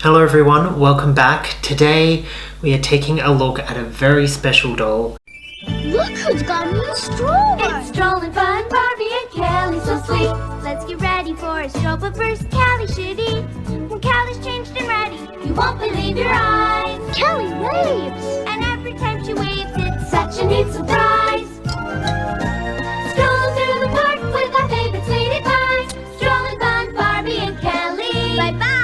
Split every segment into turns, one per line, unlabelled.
Hello everyone, welcome back. Today we are taking a look at a very special doll.
Look who's got a new stroller!
It's Strollin Fun Barbie and Kelly, so sweet.
Let's get ready for a stroll, but first Callie should eat. When Callie's changed and ready,
You won't believe your eyes.
Callie waves!
And every time she waves, it's such a neat surprise. Stroll through the park with our favorite sweetie pie. Strollin Fun Barbie and Kelly.
Bye-bye!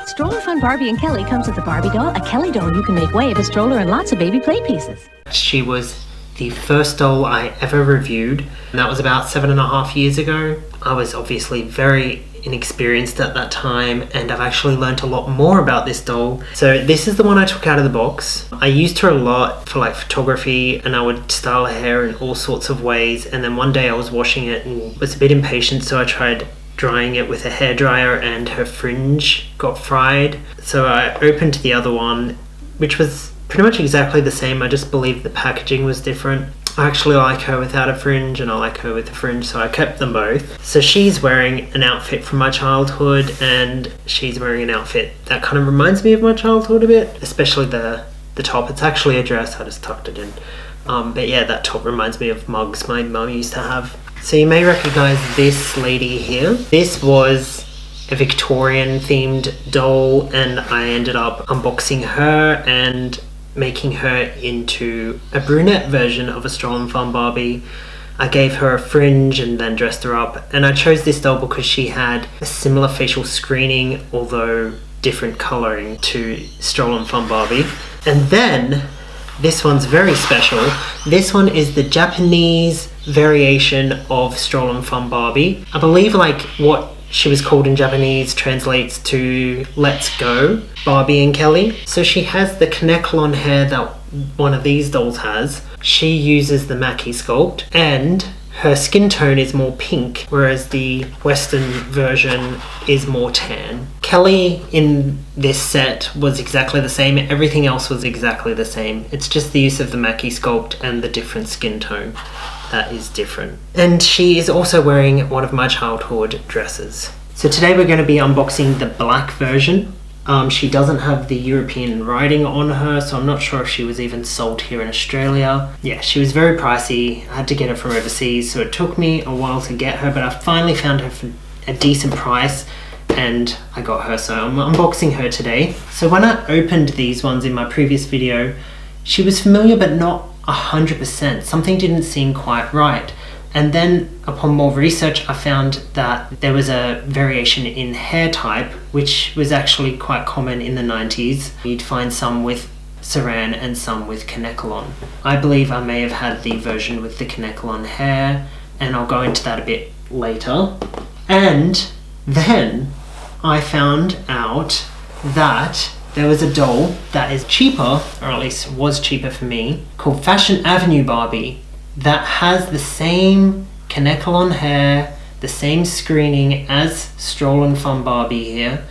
Stroller Fun Barbie and Kelly comes with a Barbie doll, a Kelly doll you can make wave, a stroller, and lots of baby play pieces.
She was the first doll I ever reviewed, and that was about 7.5 years ago. I was obviously very inexperienced at that time, and I've actually learnt a lot more about this doll. So this is the one I took out of the box. I used her a lot for like photography, and I would style her hair in all sorts of ways, and then one day I was washing it and was a bit impatient, so I tried drying it with a hairdryer and her fringe got fried. So I opened the other one, which was pretty much exactly the same. I just believe the packaging was different. I actually like her without a fringe and I like her with a fringe, so I kept them both. So she's wearing an outfit from my childhood, and she's wearing an outfit that kind of reminds me of my childhood a bit, especially the top. It's actually a dress, I just tucked it in. But yeah, that top reminds me of mugs my mum used to have. So you may recognize this lady here. This was a Victorian themed doll, and I ended up unboxing her and making her into a brunette version of a Strollin Fun Barbie. I gave her a fringe and then dressed her up, and I chose this doll because she had a similar facial screening, although different colouring, to Strollin Fun Barbie. And then this one's very special. This one is the Japanese variation of Strollin Fun Barbie. I believe like what she was called in Japanese translates to Let's Go Barbie and Kelly. So she has the Kineclon hair that one of these dolls has. She uses the Maki sculpt, and her skin tone is more pink, whereas the Western version is more tan. Kelly in this set was exactly the same. Everything else was exactly the same. It's just the use of the Maki sculpt and the different skin tone that is different. And she is also wearing one of my childhood dresses. So today we're going to be unboxing the black version. She doesn't have the European writing on her, so I'm not sure if she was even sold here in Australia. Yeah, she was very pricey. I had to get her from overseas, so it took me a while to get her, but I finally found her for a decent price, and I got her, so I'm unboxing her today. So when I opened these ones in my previous video, she was familiar but not 100%. Something didn't seem quite right. And then upon more research, I found that there was a variation in hair type, which was actually quite common in the 90s. You'd find some with Saran and some with Kineclon. I believe I may have had the version with the Kineclon hair, and I'll go into that a bit later. And then I found out that there was a doll that is cheaper, or at least was cheaper for me, called Fashion Avenue Barbie, that has the same Kineclon hair, the same screening as Strollin Fun Barbie here,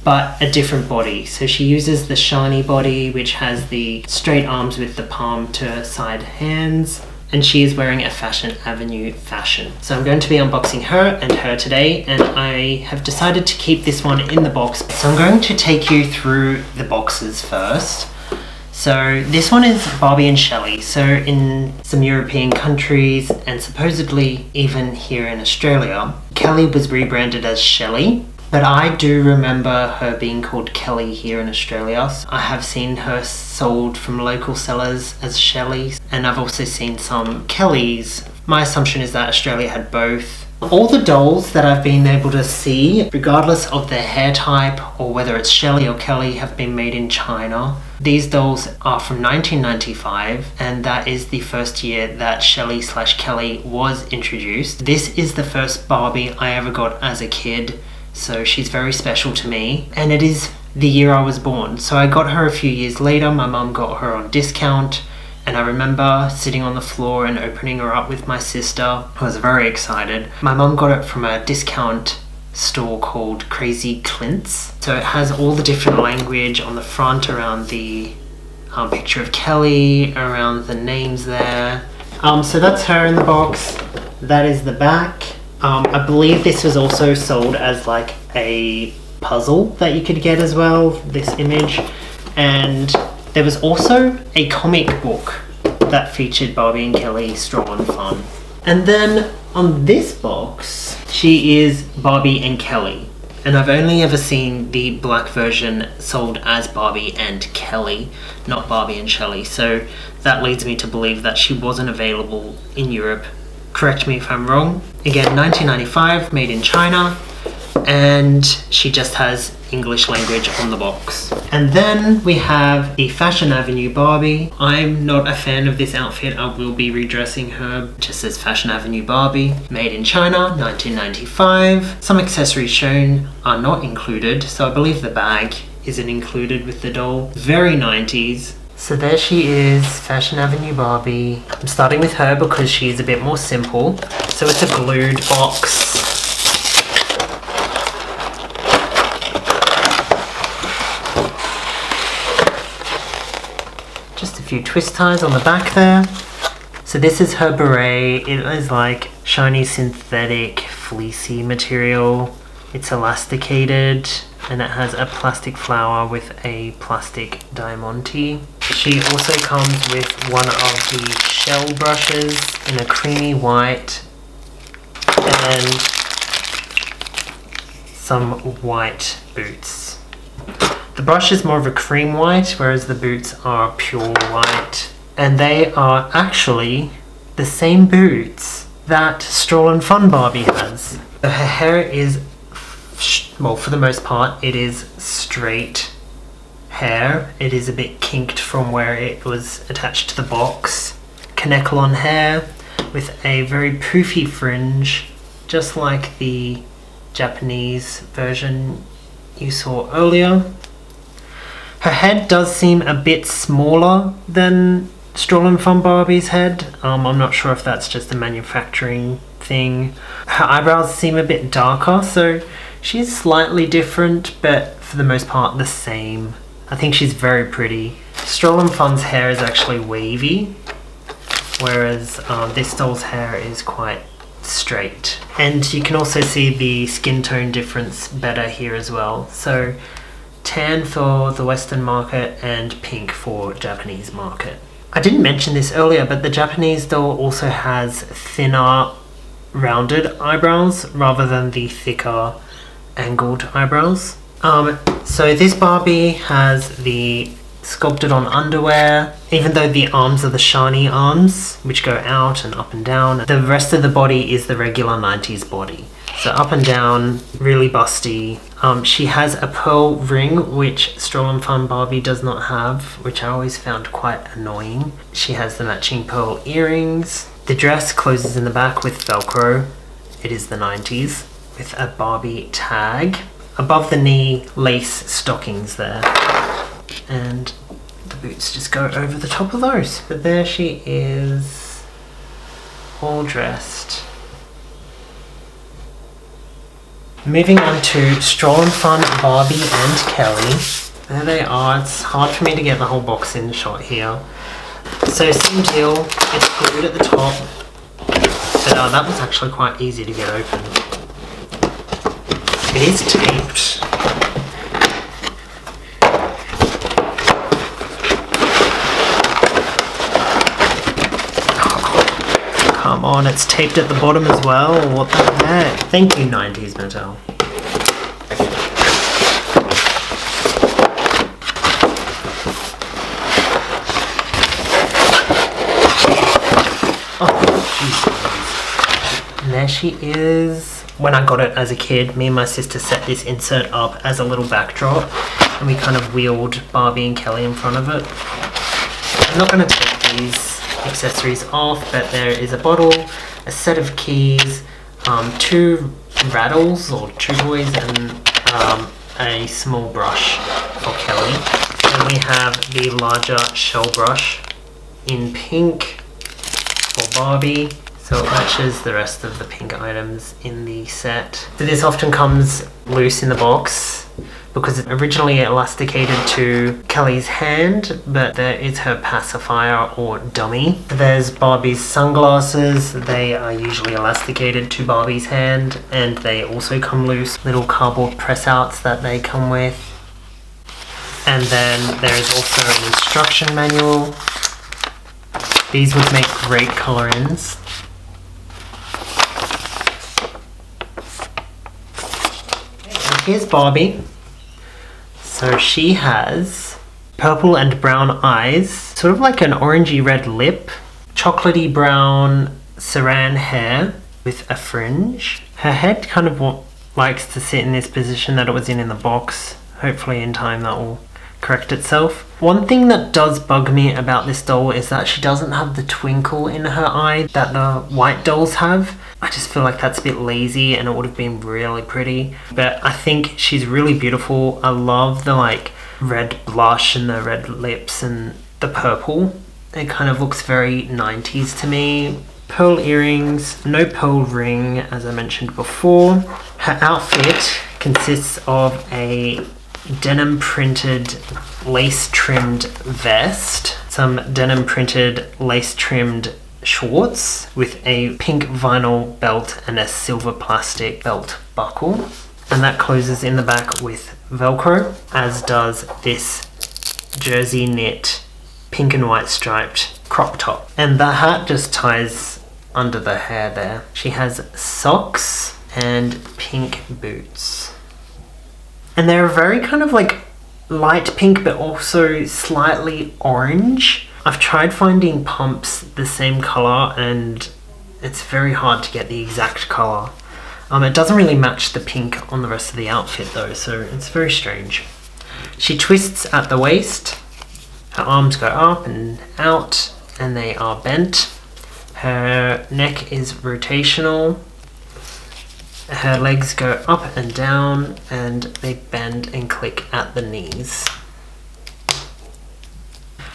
but a different body. So she uses the shiny body, which has the straight arms with the palm to side hands, and she is wearing a Fashion Avenue fashion. So I'm going to be unboxing her and her today, and I have decided to keep this one in the box. So I'm going to take you through the boxes first. So this one is Barbie and Shelly. So in some European countries, and supposedly even here in Australia, Kelly was rebranded as Shelly, but I do remember her being called Kelly here in Australia. I have seen her sold from local sellers as Shelly, and I've also seen some Kellys. My assumption is that Australia had both. All the dolls that I've been able to see, regardless of their hair type or whether it's Shelly or Kelly, have been made in China. These dolls are from 1995, and that is the first year that Shelly/Kelly was introduced. This is the first Barbie I ever got as a kid, so she's very special to me, and it is the year I was born. So I got her a few years later. My mum got her on discount, and I remember sitting on the floor and opening her up with my sister. I was very excited. My mum got it from a discount store called Crazy Clint's. So it has all the different language on the front around the picture of Kelly, around the names there. So that's her in the box. That is the back. I believe this was also sold as like a puzzle that you could get as well, this image. And there was also a comic book that featured Barbie and Kelly, Strollin Fun. And then on this box, she is Barbie and Kelly. And I've only ever seen the black version sold as Barbie and Kelly, not Barbie and Shelly. So that leads me to believe that she wasn't available in Europe. Correct me if I'm wrong. Again, 1995, made in China. And she just has English language on the box. And then we have the Fashion Avenue Barbie. I'm not a fan of this outfit. I will be redressing her. It just says Fashion Avenue Barbie. Made in China, 1995. Some accessories shown are not included, so I believe the bag isn't included with the doll. Very 90s. So there she is, Fashion Avenue Barbie. I'm starting with her because she's a bit more simple. So it's a glued box. Just a few twist ties on the back there. So this is her beret. It is like shiny synthetic fleecy material. It's elasticated and it has a plastic flower with a plastic diamante. She also comes with one of the shell brushes in a creamy white and some white boots. The brush is more of a cream white, whereas the boots are pure white. And they are actually the same boots that Strollin Fun Barbie has. Her hair is, well, for the most part, it is straight hair. It is a bit kinked from where it was attached to the box. Kanekalon hair with a very poofy fringe, just like the Japanese version you saw earlier. Her head does seem a bit smaller than Strollin Fun Barbie's head. I'm not sure if that's just a manufacturing thing. Her eyebrows seem a bit darker, so she's slightly different, but for the most part the same. I think she's very pretty. Strollin Fun's hair is actually wavy, whereas this doll's hair is quite straight. And you can also see the skin tone difference better here as well. So tan for the Western market and pink for Japanese market. I didn't mention this earlier, but the Japanese doll also has thinner rounded eyebrows rather than the thicker angled eyebrows. So this Barbie has the sculpted on underwear. Even though the arms are the shiny arms which go out and up and down, the rest of the body is the regular 90s body. So up and down, really busty. She has a pearl ring, which Strollin Fun Barbie does not have, which I always found quite annoying. She has the matching pearl earrings. The dress closes in the back with Velcro. It is the 90s, with a Barbie tag. Above the knee, lace stockings there. And the boots just go over the top of those. But there she is, all dressed. Moving on to Strollin Fun Barbie and Kelly. There they are. It's hard for me to get the whole box in shot here. So same deal, it's glued at the top. But that was actually quite easy to get open. It is taped. Come on, it's taped at the bottom as well. What the heck? Thank you, 90s Mattel. Oh, jeez. And there she is. When I got it as a kid, me and my sister set this insert up as a little backdrop, and we kind of wheeled Barbie and Kelly in front of it. I'm not going to take these accessories off, but there is a bottle, a set of keys, 2 rattles or 2 toys, and a small brush for Kelly. And we have the larger shell brush in pink for Barbie, so it matches the rest of the pink items in the set. So this often comes loose in the box because it originally elasticated to Kelly's hand, but there is her pacifier or dummy. There's Barbie's sunglasses. They are usually elasticated to Barbie's hand, and they also come loose. Little cardboard press outs that they come with. And then there is also an instruction manual. These would make great color-ins. Here's Barbie. So she has purple and brown eyes, sort of like an orangey red lip, chocolatey brown saran hair with a fringe. Her head kind of likes to sit in this position that it was in the box. Hopefully in time that will correct itself. One thing that does bug me about this doll is that she doesn't have the twinkle in her eye that the white dolls have. I just feel like that's a bit lazy and it would have been really pretty. But I think she's really beautiful. I love the like red blush and the red lips and the purple. It kind of looks very 90s to me. Pearl earrings, no pearl ring as I mentioned before. Her outfit consists of a denim printed lace trimmed vest, some denim printed lace trimmed shorts with a pink vinyl belt and a silver plastic belt buckle, and that closes in the back with Velcro, as does this jersey knit pink and white striped crop top, and the hat just ties under the hair there. She has socks and pink boots. And they're very kind of like light pink but also slightly orange. I've tried finding pumps the same colour and it's very hard to get the exact colour. It doesn't really match the pink on the rest of the outfit though, so it's very strange. She twists at the waist. Her arms go up and out and they are bent. Her neck is rotational. Her legs go up and down and they bend and click at the knees.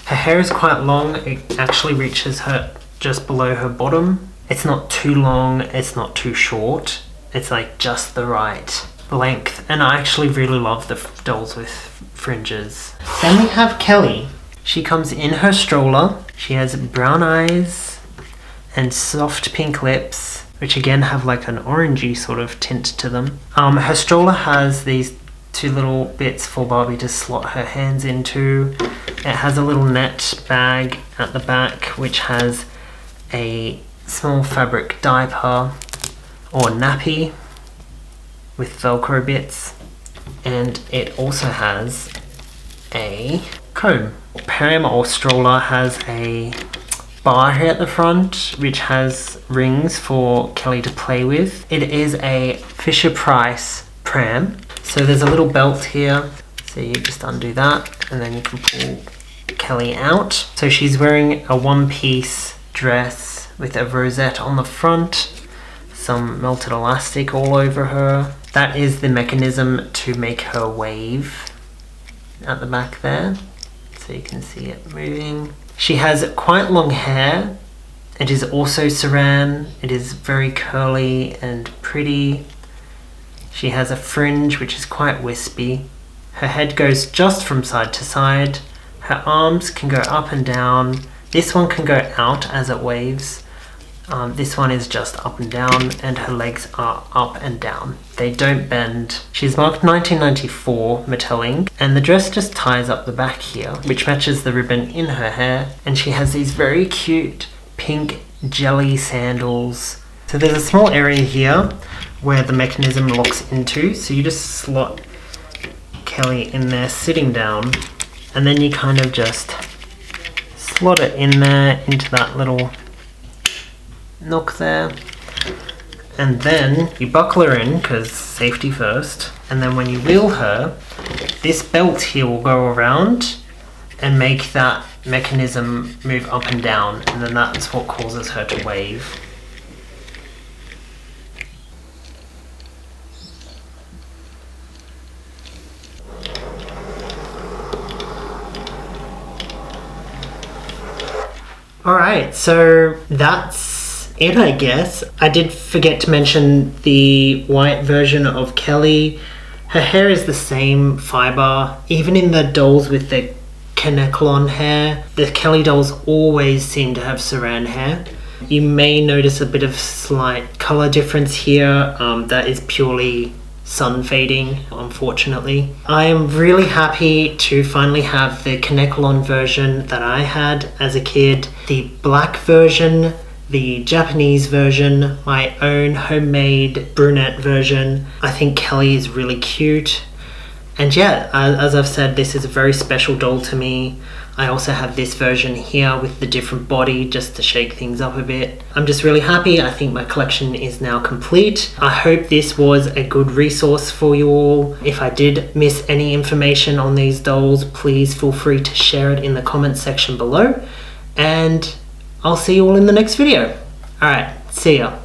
Her hair is quite long. It actually reaches her just below her bottom. It's not too long, it's not too short. It's like just the right length. And I actually really love the dolls with fringes. Then we have Kelly. She comes in her stroller. She has brown eyes and soft pink lips, which again have like an orangey sort of tint to them. Her stroller has these two little bits for Barbie to slot her hands into. It has a little net bag at the back which has a small fabric diaper or nappy with Velcro bits, and it also has a comb. Pram or stroller has a bar here at the front which has rings for Kelly to play with. It is a Fisher Price pram, so there's a little belt here, so you just undo that and then you can pull Kelly out. So she's wearing a one-piece dress with a rosette on the front, some melted elastic all over her. That is the mechanism to make her wave at the back there, so you can see it moving. She has quite long hair. It is also saran. It is very curly and pretty. She has a fringe which is quite wispy. Her head goes just from side to side. Her arms can go up and down. This one can go out as it waves. This one is just up and down, and her legs are up and down. They don't bend. She's marked 1994 Metalling, and the dress just ties up the back here, which matches the ribbon in her hair. And she has these very cute pink jelly sandals. So there's a small area here where the mechanism locks into, so you just slot Kelly in there sitting down, and then you kind of just slot it in there into that little nook there, and then you buckle her in because safety first, and then when you wheel her, this belt here will go around and make that mechanism move up and down, and then that's what causes her to wave. Alright, so that's it, I guess. I did forget to mention the white version of Kelly Her hair is the same fibre, even in the dolls with the Kanekalon hair. The Kelly dolls always seem to have saran hair. You may notice a bit of slight colour difference here. That is purely sun fading, unfortunately. I am really happy to finally have the Kanekalon version that I had as a kid. The black version, the Japanese version, my own homemade brunette version. I think Kelly is really cute. And yeah, as I've said, this is a very special doll to me. I also have this version here with the different body just to shake things up a bit. I'm just really happy. I think my collection is now complete. I hope this was a good resource for you all. If I did miss any information on these dolls, please feel free to share it in the comments section below. And I'll see you all in the next video. Alright, see ya.